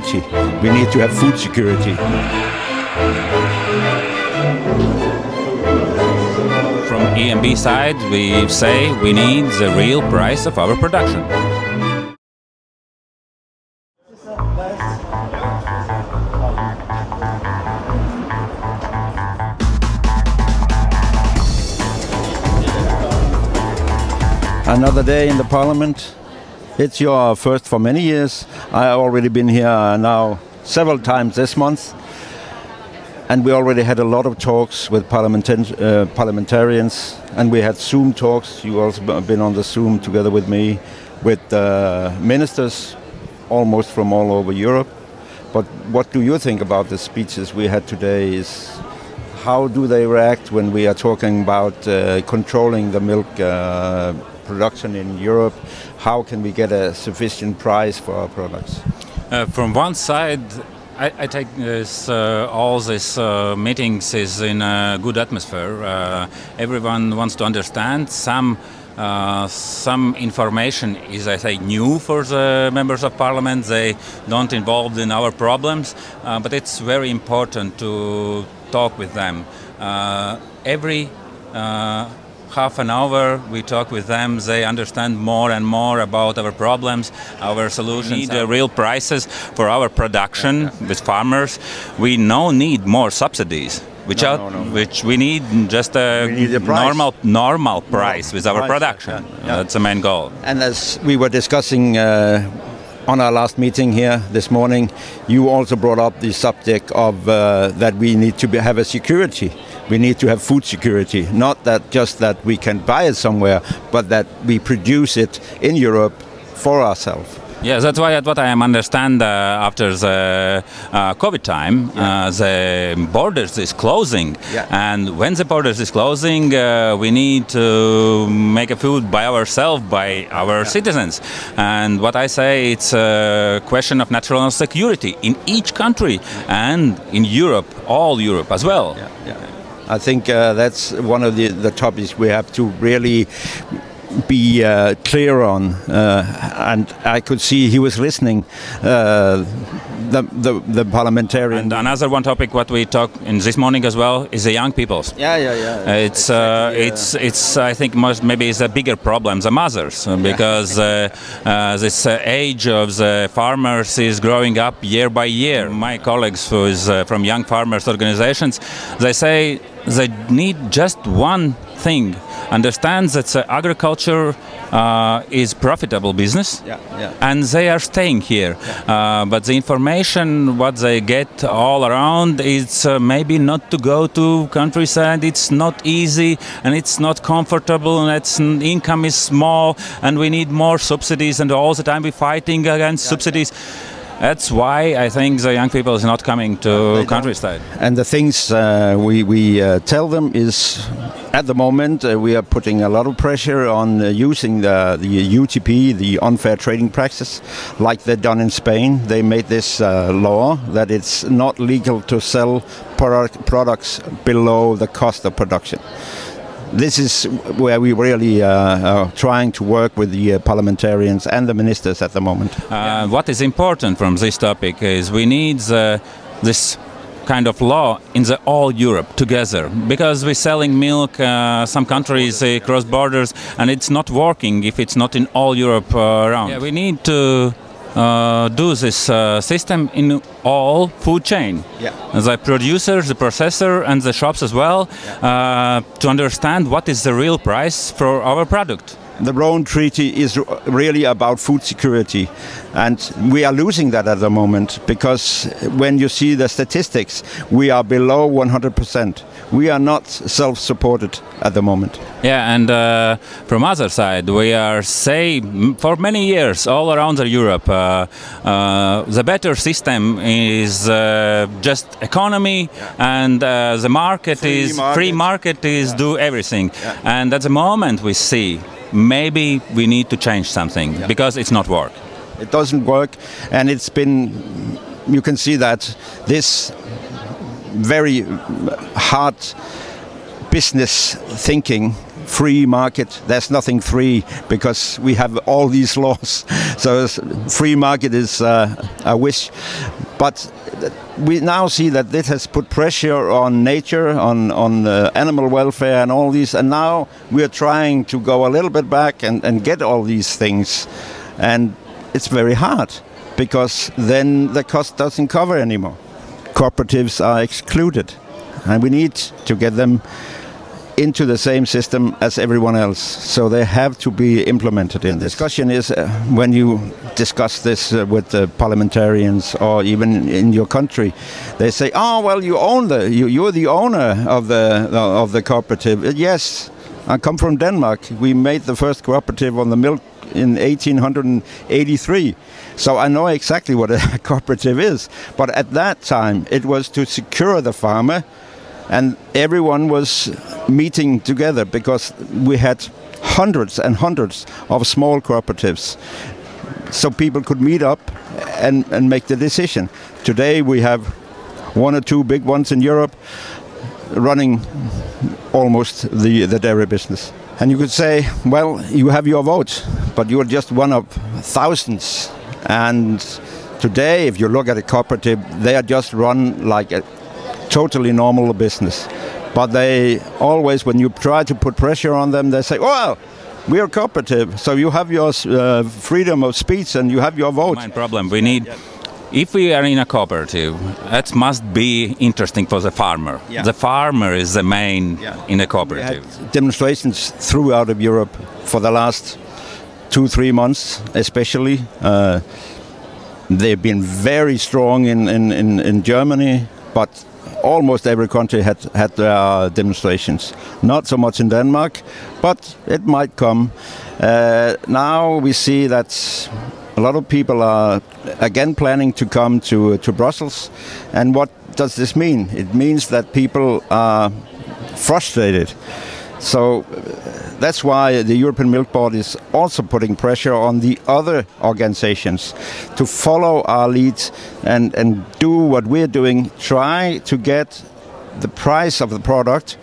security. We need to have food security. From EMB side, we say we need the real price of our production. Another day in the Parliament. It's your first for many years. I've already been here now several times this month. And we already had a lot of talks with parliamentarians, and we had Zoom talks. You also been on the Zoom together with me, with ministers almost from all over Europe. But what do you think about the speeches we had today? How do they react when we are talking about controlling the milk production in Europe? How can we get a sufficient price for our products? From one side, I take all these meetings is in a good atmosphere. Everyone wants to understand. Some information is, I say, new for the members of parliament. They don't involved in our problems, but it's very important to talk with them. Every half an hour we talk with them. They understand more and more about our problems, our solutions. We need real prices for our production with farmers. We need more subsidies, which we need just a normal price with our production. That's the main goal. And as we were discussing on our last meeting here this morning, you also brought up the subject of that we need to have a security. We need to have food security, not just that we can buy it somewhere, but that we produce it in Europe for ourselves. Yes, that's what I understand after the COVID time. The borders is closing, and when the borders is closing, we need to make a food by ourselves, by our citizens. And what I say, it's a question of national security in each country and in Europe, all Europe as well. I think that's one of the topics we have to really be clear on, and I could see he was listening, the parliamentarian. And another one topic what we talked in this morning as well is the young people. It's I think maybe it's a bigger problem, the mothers, because this age of the farmers is growing up year by year. My colleagues who is from young farmers organizations, they say they need just one thing: understand that agriculture is profitable business, and they are staying here. But the information what they get all around is maybe not to go to countryside. It's not easy and it's not comfortable, and its income is small, and we need more subsidies, and all the time we're fighting against subsidies. That's why I think the young people is not coming to countryside. And the things we tell them is, at the moment, we are putting a lot of pressure on using the UTP, the unfair trading practice, like they've done in Spain. They made this law that it's not legal to sell products below the cost of production. This is where we really are trying to work with the parliamentarians and the ministers at the moment. What is important from this topic is we need this kind of law in all Europe together, because we're selling milk some countries cross borders, and it's not working if it's not in all Europe around. We need to do this system in all food chain. The producer, the processor, and the shops as well, to understand what is the real price for our product. The Rome Treaty is really about food security, and we are losing that at the moment, because when you see the statistics, we are below 100%. We are not self-supported at the moment. And from other side, we are for many years all around Europe, the better system is just economy, and the market free market is do everything. And at the moment we see maybe we need to change something, because it's not work. It doesn't work, and it's been, you can see that this very hard business thinking free market. There's nothing free because we have all these laws. So free market is a wish. But we now see that this has put pressure on nature, on animal welfare and all these. And now we are trying to go a little bit back and get all these things. And it's very hard because then the cost doesn't cover anymore. Cooperatives are excluded. And we need to get them into the same system as everyone else. So they have to be implemented in this. The discussion is when you discuss this with the parliamentarians or even in your country, they say, oh, well, you're the owner of the cooperative. Yes, I come from Denmark. We made the first cooperative on the milk in 1883. So I know exactly what a cooperative is. But at that time, it was to secure the farmer. And everyone was meeting together because we had hundreds and hundreds of small cooperatives. So people could meet up and make the decision. Today we have one or two big ones in Europe running almost the dairy business. And you could say, well, you have your vote, but you're just one of thousands. And today, if you look at a cooperative, they are just run like a totally normal business. But they always, when you try to put pressure on them, they say, well, we are cooperative, so you have your freedom of speech and you have your vote. Main problem, we need, if we are in a cooperative, that must be interesting for the farmer. Yeah. The farmer is the main in a cooperative. We had demonstrations throughout of Europe for the last 2-3 months, especially. They've been very strong in Germany, but almost every country had their demonstrations. Not so much in Denmark, but it might come. Now we see that a lot of people are again planning to come to Brussels. And what does this mean? It means that people are frustrated. So that's why the European Milk Board is also putting pressure on the other organizations to follow our lead and do what we're doing, try to get the price of the product,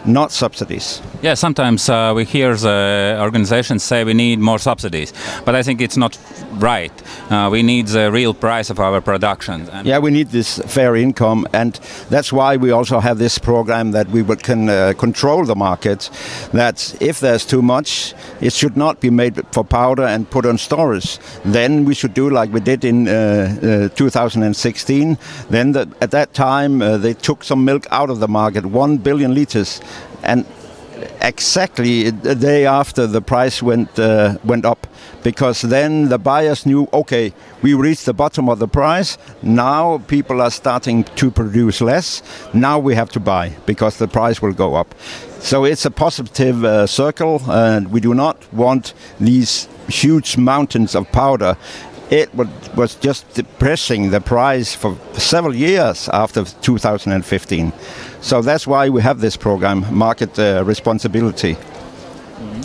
not subsidies. Yeah, sometimes we hear the organizations say we need more subsidies, but I think it's not right. We need the real price of our production. Yeah, we need this fair income, and that's why we also have this program that we can control the market, that if there's too much, it should not be made for powder and put on storage. Then we should do like we did in 2016. Then at that time they took some milk out of the market, 1 billion liters. And exactly the day after, the price went up, because then the buyers knew, okay, we reached the bottom of the price. Now people are starting to produce less. Now we have to buy because the price will go up. So it's a positive circle, and we do not want these huge mountains of powder. It was just depressing the price for several years after 2015. So that's why we have this program, Market Responsibility.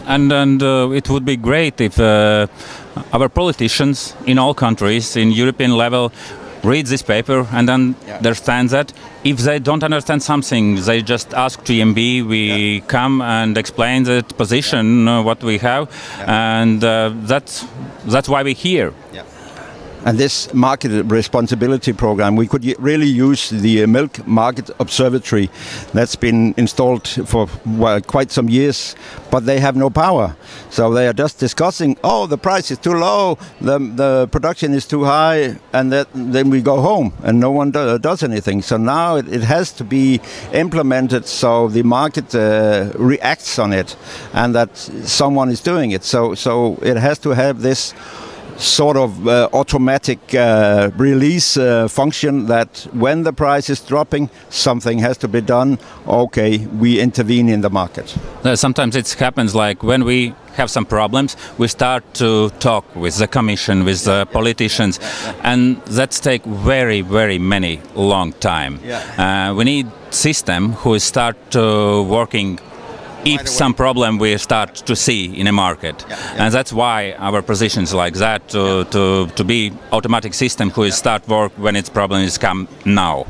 And it would be great if our politicians in all countries, in European level, read this paper and then understand that. If they don't understand something, they just ask to EMB, we come and explain the position, what we have, and that's why we're here. Yeah. And this market responsibility program, we could really use the Milk Market Observatory that's been installed for quite some years, but they have no power. So they are just discussing, oh, the price is too low, the production is too high, and then we go home and no one does anything. So now it has to be implemented so the market reacts on it and that someone is doing it. So it has to have this sort of automatic release function that when the price is dropping, something has to be done. Okay, we intervene in the market. Sometimes it happens like when we have some problems, we start to talk with the Commission, with the politicians, and that's take very, very many long time. We need system who start working if some problem we start to see in a market. And that's why our position is like that, to be automatic system who start work when its problem is come now.